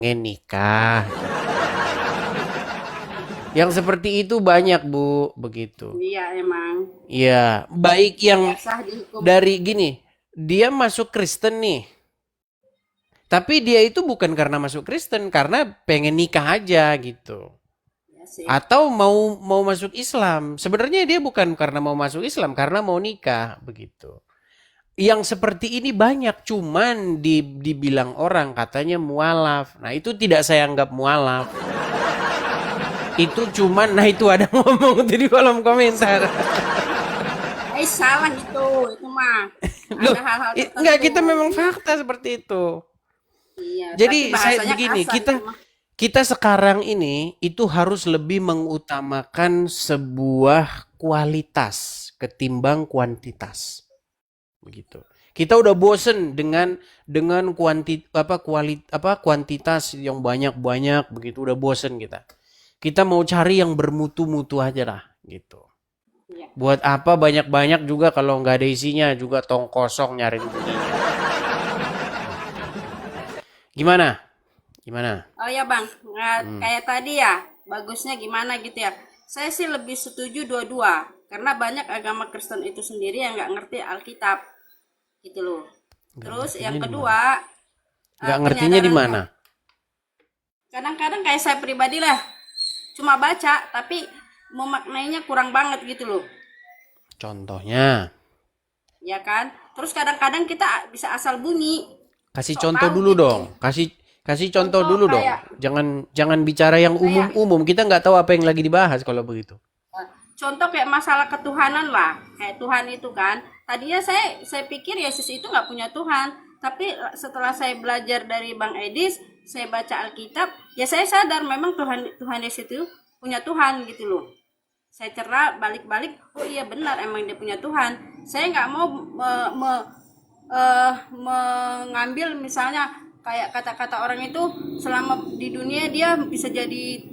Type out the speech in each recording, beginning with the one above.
nikah. Yang seperti itu banyak, Bu, begitu. Iya emang. Ya, baik Tidak yang sah dihukum. dari gini, dia masuk Kristen nih. Tapi dia itu bukan karena masuk Kristen, karena pengen nikah aja gitu. Ya sih. Atau mau masuk Islam. Sebenarnya dia bukan karena mau masuk Islam, karena mau nikah begitu. Yang seperti ini banyak, cuman dibilang orang katanya mualaf. Nah, itu tidak saya anggap mualaf. Itu cuman, nah itu ada ngomong tuh di kolom komentar. Salah gitu, itu mah. Loh, Ada hal-hal enggak, tertentu. kita memang fakta seperti itu. Iya, tapi Jadi saya bahasanya begini, kasar itu kita mah. kita sekarang ini itu harus lebih mengutamakan sebuah kualitas ketimbang kuantitas. Begitu. Kita udah bosen dengan kuantitas yang banyak-banyak begitu, udah bosen kita. Kita mau cari yang bermutu-mutu aja lah gitu. Iya. Buat apa banyak-banyak juga kalau nggak ada isinya, juga tong kosong nyari bunyinya. Gimana? Gimana? Oh ya Bang, nah, Hmm. kayak tadi ya, bagusnya gimana gitu ya. Saya sih lebih setuju dua-dua, karena banyak agama Kristen itu sendiri yang nggak ngerti Alkitab, gitu loh. Nggak Terus ngertinya yang di mana? kedua, Nggak ngertinya di penyadaran mana? kadang-kadang kayak saya pribadi lah, cuma baca, tapi memaknainya kurang banget gitu loh, Contohnya, ya kan? Terus kadang-kadang kita bisa asal bunyi, kasih sok contoh tahu dulu gitu. dong. Kasih kasih contoh Contoh dulu dong. kayak Jangan bicara yang kayak umum-umum. Kita nggak tahu apa yang lagi dibahas kalau begitu. contoh kayak masalah ketuhanan lah, kayak Tuhan itu kan, tadinya saya pikir Yesus itu nggak punya Tuhan, tapi setelah saya belajar dari Bang Edis, saya baca Alkitab, ya saya sadar memang Tuhan Tuhan Yesus itu punya Tuhan gitu loh. Saya cerah balik-balik, oh iya benar emang dia punya Tuhan. Saya nggak mau mengambil misalnya kayak kata-kata orang itu selama di dunia dia bisa jadi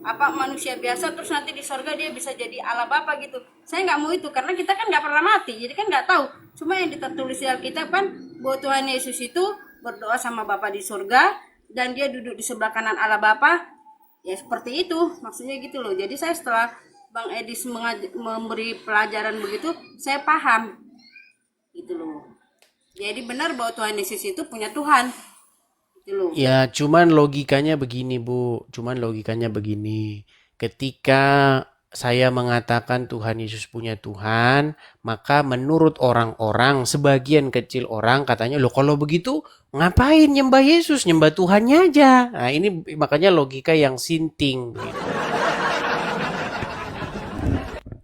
apa manusia biasa, terus nanti di sorga dia bisa jadi Allah Bapa gitu. Saya nggak mau itu, karena kita kan nggak pernah mati, jadi kan nggak tahu. Cuma yang ditulis di Alkitab kan bahwa Tuhan Yesus itu berdoa sama Bapa di sorga dan dia duduk di sebelah kanan Allah Bapa, ya seperti itu maksudnya gitu loh. Jadi saya setelah Bang Edis memberi pelajaran begitu, saya paham gitu loh. Jadi benar bahwa Tuhan Yesus itu punya Tuhan gitu loh. Ya, cuman logikanya begini, Bu. Cuman logikanya begini. Ketika saya mengatakan Tuhan Yesus punya Tuhan, maka menurut orang-orang, sebagian kecil orang katanya, loh kalau begitu ngapain nyembah Yesus, nyembah Tuhannya aja. Nah, ini makanya logika yang sinting begitu.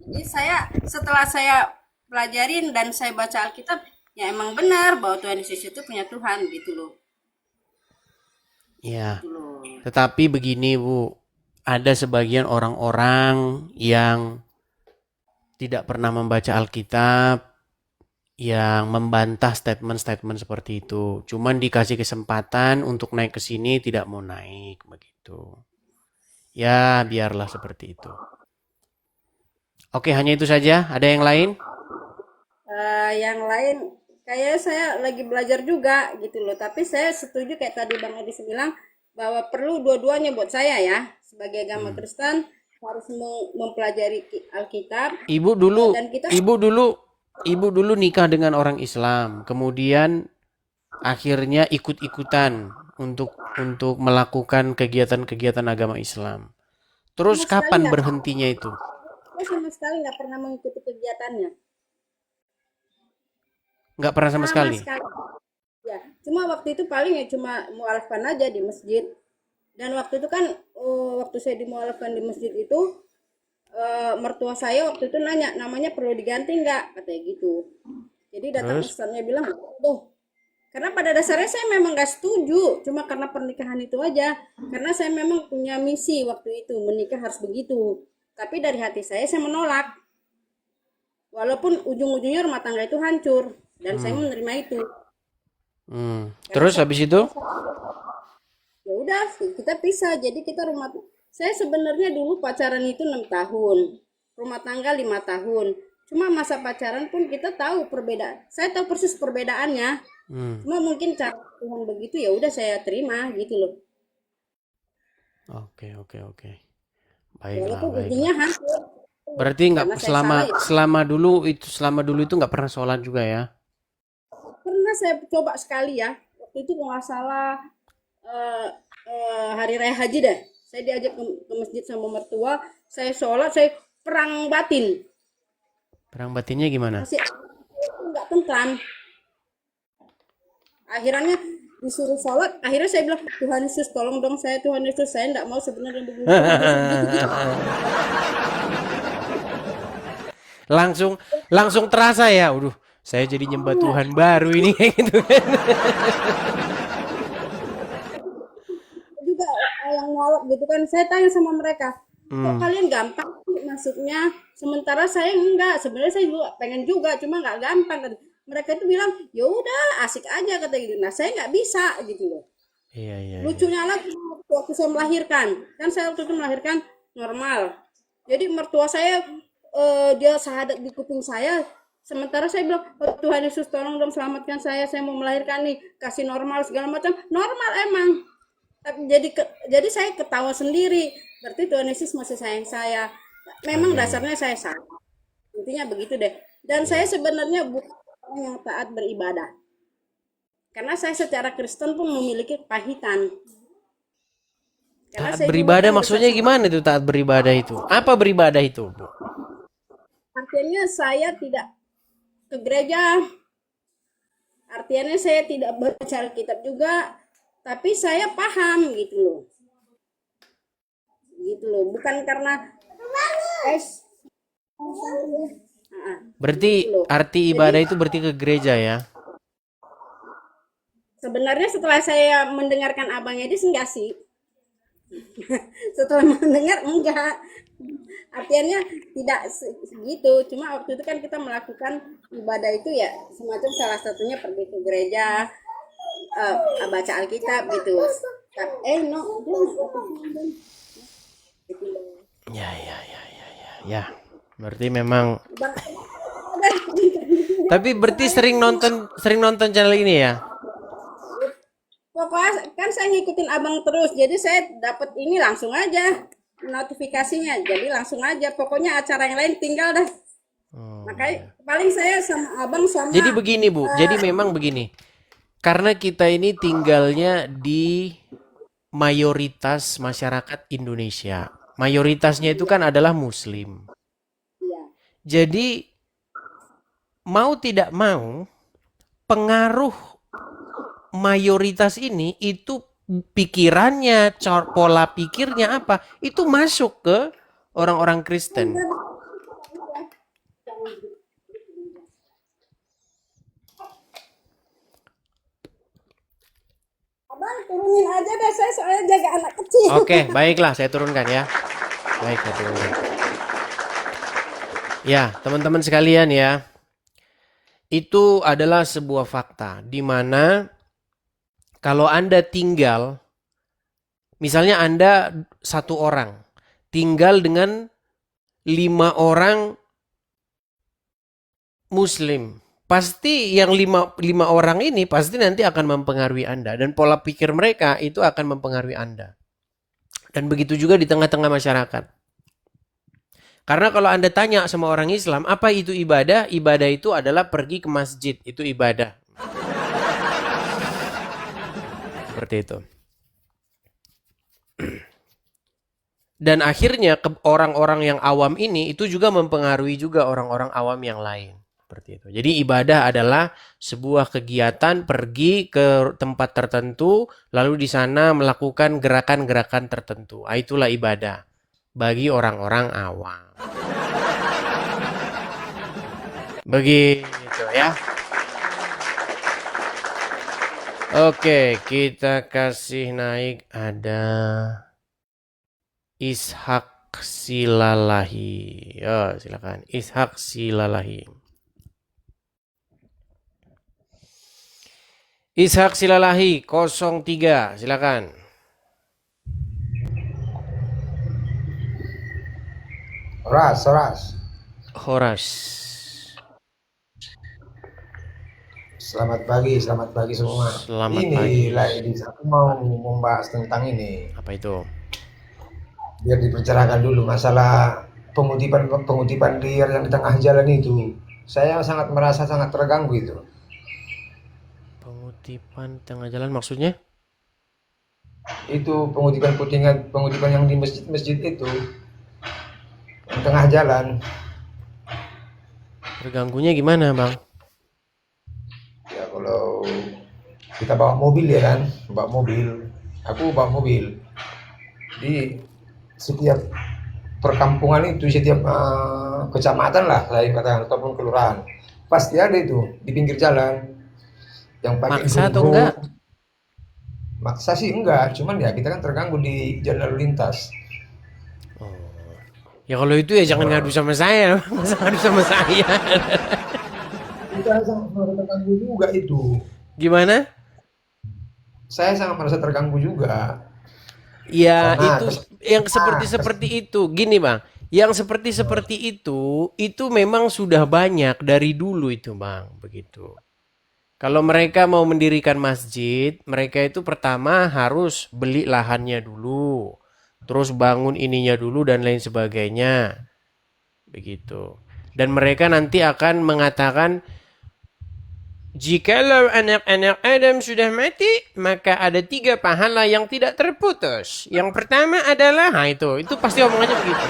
Jadi saya setelah saya pelajarin dan saya baca Alkitab, ya emang benar bahwa Tuhan Yesus itu punya Tuhan gitu loh. Ya, Gitu loh. tetapi begini, Bu. Ada sebagian orang-orang yang tidak pernah membaca Alkitab, yang membantah statement-statement seperti itu. Cuman dikasih kesempatan untuk naik ke sini tidak mau naik begitu. Ya, biarlah seperti itu. Oke, hanya itu saja. Ada yang lain? Yang lain kayak saya lagi belajar juga gitu loh, tapi saya setuju kayak tadi Bang Edi bilang bahwa perlu dua-duanya buat saya ya, sebagai agama Hmm. Kristen harus mempelajari Alkitab, Ibu dulu, dan kita ibu dulu, ibu dulu nikah dengan orang Islam. Kemudian akhirnya ikut-ikutan untuk melakukan kegiatan-kegiatan agama Islam. Terus sama sekali kapan nggak berhentinya itu? saya sama sekali nggak pernah mengikuti kegiatannya, Nggak pernah sama sama sekali. sekali. Ya, cuma waktu itu paling ya cuma mualafkan aja di masjid. Dan waktu itu kan waktu saya dimualafkan di masjid itu, mertua saya waktu itu nanya, namanya perlu diganti nggak? Katanya gitu. Jadi datang Terus? ustaznya bilang, "Tuh, karena pada dasarnya saya memang nggak setuju, cuma karena pernikahan itu aja. Karena saya memang punya misi waktu itu, menikah harus begitu. Tapi dari hati saya menolak. Walaupun ujung-ujungnya rumah tangga itu hancur. Dan saya Hmm. menerima itu. Karena Terus habis itu? ya udah kita pisah, jadi kita saya sebenarnya dulu pacaran itu 6 tahun, rumah tangga 5 tahun, cuma masa pacaran pun kita tahu perbedaan, saya tahu persis perbedaannya, Hmm. cuma mungkin cara Tuhan begitu, ya udah saya terima gitu loh. Oke, oke, oke. Baiklah, Walaupun baiklah. ujungnya hancur Berarti nggak karena saya selama salah ya. selama dulu itu nggak pernah sholat juga ya? Pernah saya coba sekali ya. Waktu itu kalau nggak salah eh, hari raya haji deh. Saya diajak ke masjid sama mertua. Saya sholat, saya perang batin. Perang batinnya gimana? Masih nggak tentram. Akhirnya disuruh sholat. Akhirnya saya bilang, Tuhan Yesus tolong dong saya, Tuhan Yesus saya nggak mau sebenarnya begini Tuhan Yesus gitu-gitu. Langsung langsung terasa ya. Waduh, saya jadi nyembah Tuhan baru ini gitu kan. Juga yang nyolok gitu kan. Saya tanya sama mereka, kok Hmm. kalian gampang sih masuknya, sementara saya enggak. Sebenarnya saya juga pengen juga, cuma nggak gampang kan. Mereka itu bilang, ya udah asik aja kata gitu. Nah saya nggak bisa gitu loh. Iya, iya, iya. Lucunya lagi waktu saya melahirkan, kan saya waktu itu melahirkan normal. Jadi mertua saya dia sahadat di kuping saya. Sementara saya bilang, oh, Tuhan Yesus tolong dong selamatkan saya mau melahirkan nih, kasih normal segala macam. Normal emang. Tapi jadi saya ketawa sendiri. Berarti Tuhan Yesus masih sayang saya. Memang Amin. dasarnya saya salah. Intinya begitu deh. Dan saya Iya. sebenarnya bukan orang yang taat beribadah. Karena saya secara Kristen pun memiliki kepahitan. Karena Taat saya juga beribadah kan besar maksudnya sama. gimana itu taat beribadah itu? Apa beribadah itu, Bu? Artinya saya tidak ke gereja, artinya saya tidak baca Alkitab juga, tapi saya paham gitu loh. Gitu loh, bukan karena es. Berarti Gitu loh. arti Jadi ibadah itu berarti ke gereja ya? sebenarnya setelah saya mendengarkan Abang Edis enggak sih? Setelah mendengar enggak. Artinya tidak segitu, cuma waktu itu kan kita melakukan ibadah itu ya semacam salah satunya pergi ke gereja, baca Alkitab gitu. No, gitu loh. Ya, ya, ya, ya, ya. Ya. Berarti memang Bang, tapi berarti sering nonton channel ini ya? pokoknya kan saya ngikutin abang terus, jadi saya dapat ini langsung aja notifikasinya, jadi langsung aja. Pokoknya acara yang lain tinggal dah. Oh, Makanya iya. paling saya sama abang sama Jadi begini, Bu. Jadi memang begini. Karena kita ini tinggalnya di mayoritas masyarakat Indonesia. Mayoritasnya itu kan adalah Muslim. iya. Jadi mau tidak mau pengaruh mayoritas ini itu pikirannya, pola pikirnya apa, itu masuk ke orang-orang Kristen. Abang turunin aja deh, saya soalnya jaga anak kecil. Oke, baiklah saya turunkan ya. Baik, saya turunkan. Ya, teman-teman sekalian ya, itu adalah sebuah fakta di mana kalau Anda tinggal, misalnya Anda satu orang, tinggal dengan 5 orang Muslim. Pasti yang lima orang ini pasti nanti akan mempengaruhi Anda. Dan pola pikir mereka itu akan mempengaruhi Anda. Dan begitu juga di tengah-tengah masyarakat. Karena kalau Anda tanya sama orang Islam, apa itu ibadah? Ibadah itu adalah pergi ke masjid. Itu ibadah. Seperti itu. Dan akhirnya orang-orang yang awam ini itu juga mempengaruhi juga orang-orang awam yang lain. Seperti itu. Jadi ibadah adalah sebuah kegiatan pergi ke tempat tertentu, lalu di sana melakukan gerakan-gerakan tertentu. Itulah ibadah bagi orang-orang awam. Begitu ya. Oke, kita kasih naik ada Ishak Silalahi. Ya, silakan. Ishak Silalahi. Ishak Silalahi 03, silakan. Ras, Ras. Horas. Selamat pagi semua. Selamat Ini pagi. ladies, aku mau membahas tentang ini. Apa itu? biar dipercerahkan dulu masalah pengutipan liar yang di tengah jalan itu. Saya sangat merasa sangat terganggu itu. Pengutipan tengah jalan maksudnya? Itu pengutipan yang di masjid-masjid itu, yang tengah jalan. Terganggunya gimana, Bang? Ya kalau kita bawa mobil ya kan, bawa mobil. Aku bawa mobil. Di setiap perkampungan itu, setiap kecamatan lah saya katakan ataupun kelurahan, pasti ada itu di pinggir jalan yang pakai Maksa atau hidung. enggak? Maksa sih enggak, cuman ya kita kan terganggu di jalan lalu lintas. Oh. Ya kalau itu ya jangan ngadu sama saya. Masa ngadu sama saya? Kita sangat merasa terganggu juga itu. Gimana? Saya sangat merasa terganggu juga Ya karena itu yang seperti itu. Gini Bang, yang seperti itu memang sudah banyak dari dulu itu Bang, begitu. Kalau mereka mau mendirikan masjid, mereka itu pertama harus beli lahannya dulu, terus bangun ininya dulu dan lain sebagainya, begitu. Dan mereka nanti akan mengatakan, jikalau anak-anak Adam sudah mati, maka ada 3 pahala yang tidak terputus. Yang pertama adalah, nah itu pasti omongannya begitu.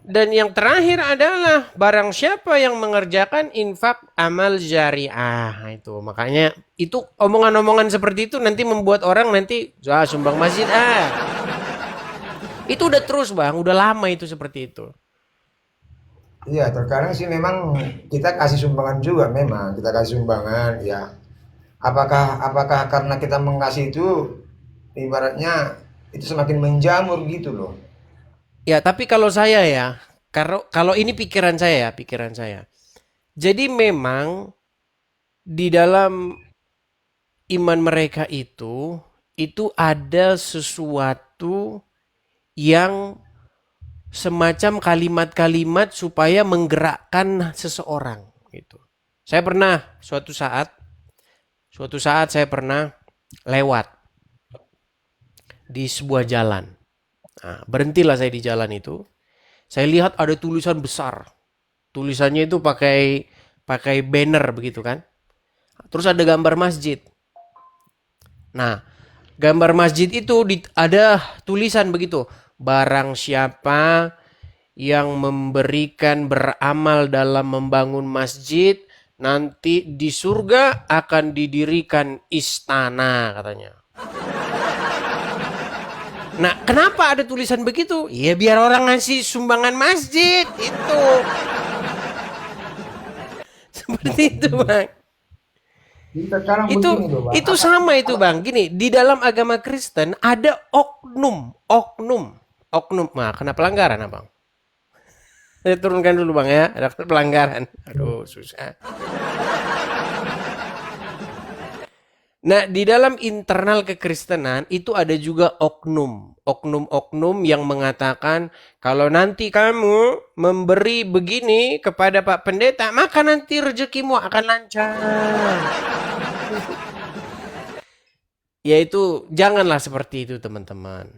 Dan yang terakhir adalah barang siapa yang mengerjakan infak amal jariah. Nah, itu makanya itu omongan-omongan seperti itu nanti membuat orang nanti sumbang masjid Itu udah terus Bang, udah lama itu seperti itu. iya terkadang sih memang kita kasih sumbangan juga, memang kita kasih sumbangan ya. Apakah karena kita mengasih itu ibaratnya itu semakin menjamur gitu loh. Ya, tapi kalau saya ya, kalau ini pikiran saya ya, pikiran saya. Jadi memang di dalam iman mereka itu ada sesuatu yang semacam kalimat-kalimat supaya menggerakkan seseorang gitu. Saya pernah suatu saat saya pernah lewat di sebuah jalan. Nah, berhentilah saya di jalan itu. Saya lihat ada tulisan besar. Tulisannya itu pakai pakai banner begitu kan. Terus ada gambar masjid. Nah, gambar masjid itu ada tulisan begitu. Barang siapa yang memberikan beramal dalam membangun masjid, nanti di surga akan didirikan istana katanya. Nah, kenapa ada tulisan begitu? Ya biar orang ngasih sumbangan masjid itu. Seperti itu, Bang. Jadi sekarang Itu begini loh Bang, itu sama itu, Bang. Gini, di dalam agama Kristen ada oknum. Nah, kena pelanggaran, Abang. Saya turunkan dulu, Bang ya. Ada pelanggaran. Aduh, susah. Nah, di dalam internal kekristenan itu ada juga oknum yang mengatakan kalau nanti kamu memberi begini kepada Pak Pendeta, maka nanti rezekimu akan lancar. Yaitu janganlah seperti itu, teman-teman.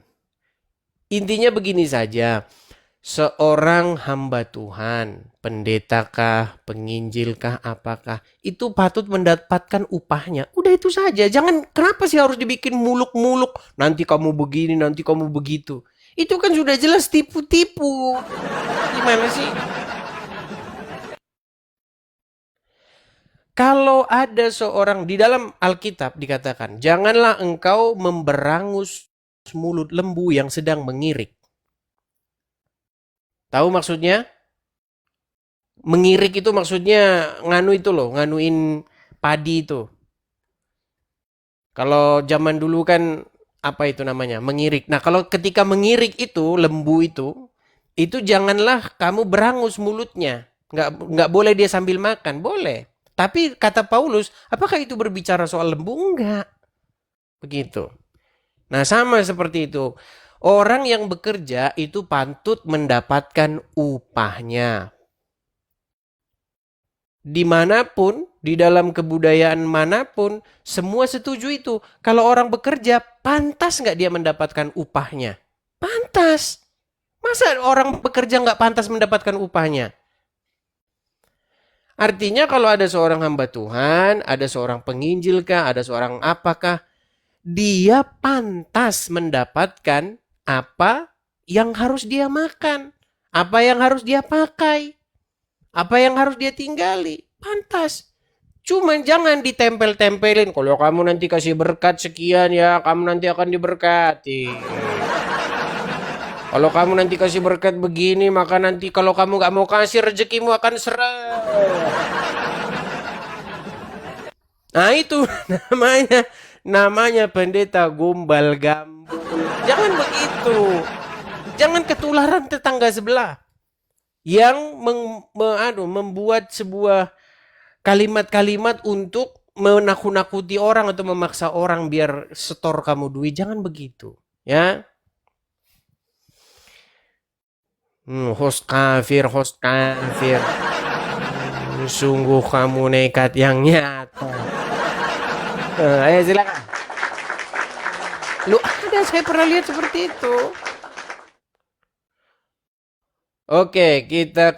Intinya begini saja. Seorang hamba Tuhan, pendetakah, penginjilkah, apakah, itu patut mendapatkan upahnya. Udah itu saja. Jangan, kenapa sih harus dibikin muluk-muluk? Nanti kamu begini, nanti kamu begitu. Itu kan sudah jelas tipu-tipu. Gimana sih? Kalau ada seorang di dalam Alkitab dikatakan, janganlah engkau memberangus mulut lembu yang sedang mengirik. Tahu maksudnya? Mengirik itu maksudnya nganuin padi itu. Kalau zaman dulu kan apa itu namanya? Mengirik. Nah, kalau ketika mengirik itu lembu itu janganlah kamu berangus mulutnya. Nggak boleh dia sambil makan, boleh. Tapi kata Paulus, apakah itu berbicara soal lembu? Enggak. Begitu. Nah, sama seperti itu. Orang yang bekerja itu patut mendapatkan upahnya. Dimanapun, di dalam kebudayaan manapun, semua setuju itu. Kalau orang bekerja, pantas nggak dia mendapatkan upahnya? Pantas. Masa orang bekerja nggak pantas mendapatkan upahnya? Artinya kalau ada seorang hamba Tuhan, ada seorang penginjil kah, ada seorang apakah, dia pantas mendapatkan apa yang harus dia makan, apa yang harus dia pakai, apa yang harus dia tinggali. Pantas. Cuman jangan ditempel-tempelin. Kalau kamu nanti kasih berkat sekian ya, kamu nanti akan diberkati. Kalau kamu nanti kasih berkat begini, maka nanti kalau kamu gak mau kasih, rezekimu akan seret. Nah itu namanya pendeta gombal gambul. Jangan begitu. Jangan ketularan tetangga sebelah yang membuat sebuah kalimat-kalimat untuk menakut-nakuti orang atau memaksa orang biar setor kamu duit. Jangan begitu, ya. Host kafir. Sungguh kamu nekat yang nyata. Ayo silakan. Lu ada, saya pernah lihat seperti itu. Oke, kita